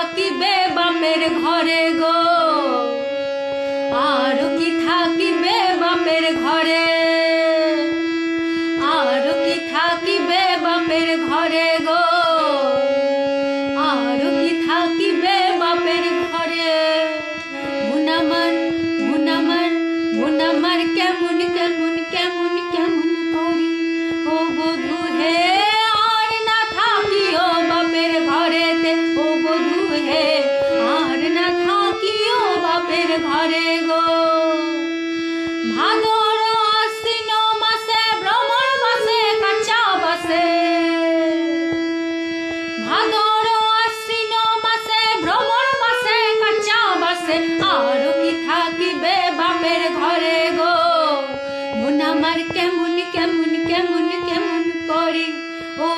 থাকিবে বাপের ঘরে গো, আর কি থাকিবে বাপের ঘরে, আর কি থাকিবে বাপের ঘরে গো, আর কি থাকিবে বাপের ঘরে। মুনামার মুনামার মুনামার কেমন কেমন কেমন কেমন করি ও বধূ হে, আর না থাকিও বাপের ঘরেতে ও বধূ হে, আর না থাকিও বাপের ঘরে গো। ভাদর আশ্বিন মাসে ভ্রমর মাসে কাঁচা বাসে, ভাদর আশ্বিন মাসে ভ্রমর মাসে কাঁচা বাসে, আর কি থাকিবে বাপের ঘরে গো। মন আমার কেমন কেমন কেমন কেমন করি ও